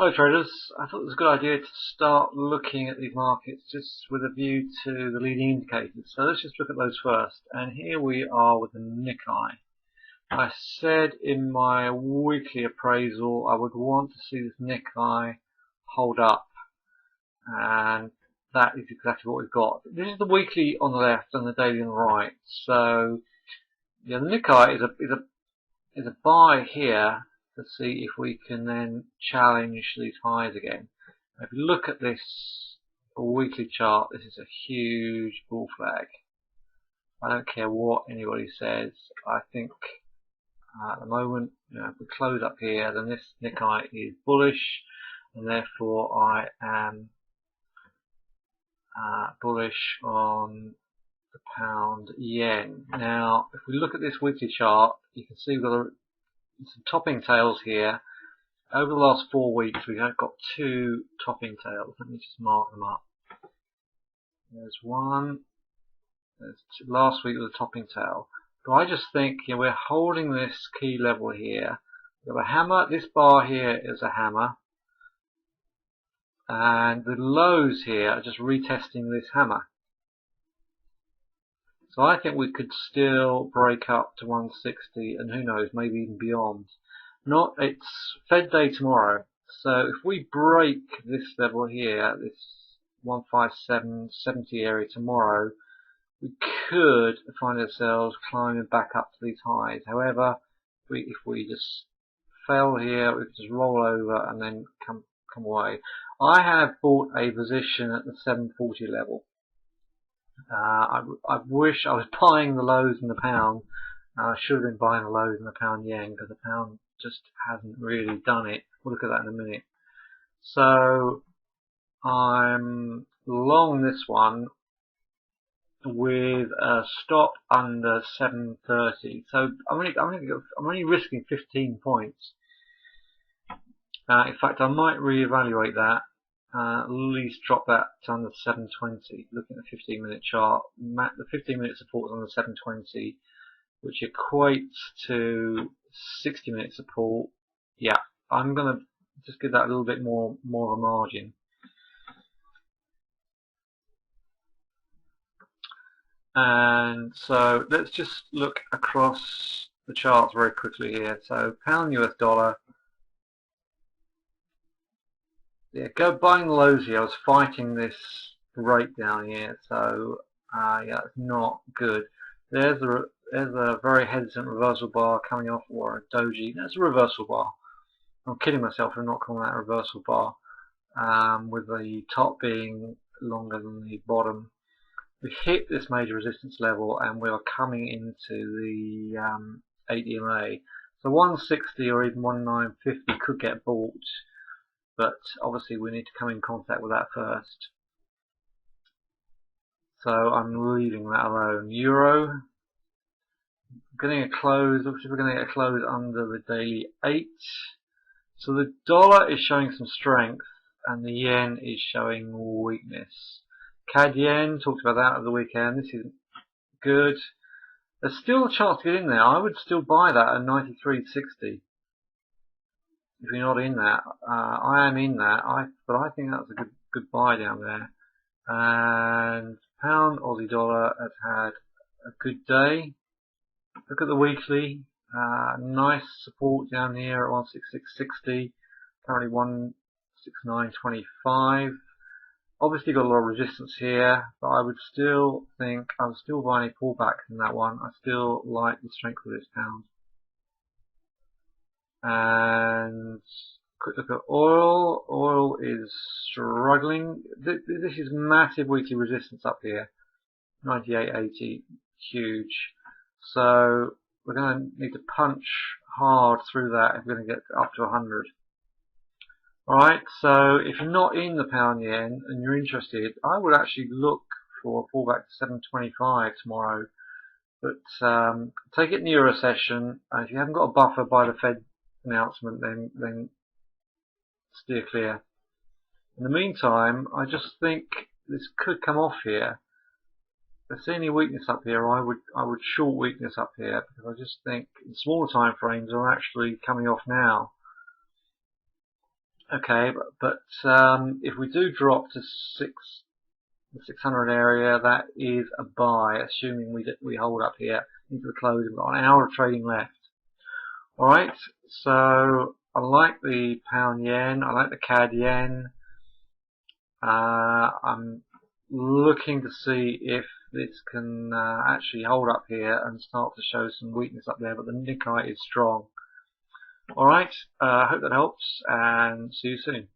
Hello traders, I thought it was a good idea to start looking at these markets just with a view to the leading indicators. So let's just look at those first. And here we are with the Nikkei. I said in my weekly appraisal I would want to see this Nikkei hold up, and that is exactly what we've got. This is the weekly on the left and the daily on the right. So yeah, the Nikkei is a buy here to see if we can then challenge these highs again. If you look at this weekly chart, this is a huge bull flag. I don't care what anybody says. I think at the moment, if we close up here, then this Nikkei is bullish, and therefore I am bullish on the pound yen. Now, if we look at this weekly chart, you can see we've got some topping tails here. Over the last 4 weeks, we've got two topping tails. Let me just mark them up. There's one. There's two. Last week was a topping tail. But I just think we're holding this key level here. We've got a hammer. This bar here is a hammer. And the lows here are just retesting this hammer. So I think we could still break up to 160, and who knows, maybe even beyond. It's Fed day tomorrow, so if we break this level here, this 157.70 area tomorrow, we could find ourselves climbing back up to these highs. However, if we just fail here, we could just roll over and then come away. I have bought a position at the 740 level. I wish I was buying the lows in the pound. I should have been buying the lows in the pound yen, because the pound just hasn't really done it. We'll look at that in a minute. So I'm long this one with a stop under 730. So I'm only risking 15 points. In fact, I might reevaluate that. At least drop that to under 720. Looking at the 15-minute chart, the 15-minute support is on the 720, which equates to 60-minute support. Yeah, I'm gonna just give that a little bit more of a margin. And so let's just look across the charts very quickly here. So pound US dollar. Yeah, go buying the lows here. I was fighting this breakdown here, so yeah, it's not good. There's a very hesitant reversal bar coming off, or a doji. That's a reversal bar. I'm kidding myself for not calling that a reversal bar, with the top being longer than the bottom. We hit this major resistance level, and we are coming into the 8 EMA. So 160 or even 1950 could get bought. But obviously we need to come in contact with that first. So I'm leaving that alone. Euro, getting a close. Obviously we're going to get a close under the daily 8. So the dollar is showing some strength, and the yen is showing weakness. CAD yen, talked about that over the weekend. This is good. There's still a chance to get in there. I would still buy that at 93.60. If you're not in that, I am in that. But I think that's a good buy down there. And pound Aussie dollar has had a good day. Look at the weekly. Nice support down here at 166.60. Currently 169.25. Obviously got a lot of resistance here, but I would still think I would still buy any pullbacks in that one. I still like the strength of this pound. And quick look at oil. Oil is struggling. This is massive weekly resistance up here, 98.80, huge. So we're going to need to punch hard through that if we're going to get up to 100. Alright, so if you're not in the pound yen and you're interested, I would actually look for a pullback to 725 tomorrow. But take it in the Euro session. If you haven't got a buffer by the Fed announcement, then steer clear. In the meantime, I just think this could come off here. If I see any weakness up here, I would short weakness up here, because I just think the smaller time frames are actually coming off now. Okay, but if we do drop to the 600 area, that is a buy, assuming we hold up here into the close. We've got an hour of trading left. All right, so I like the pound yen. I like the CAD yen. I'm looking to see if this can actually hold up here and start to show some weakness up there, but the Nikkei is strong. Alright, I hope that helps, and see you soon.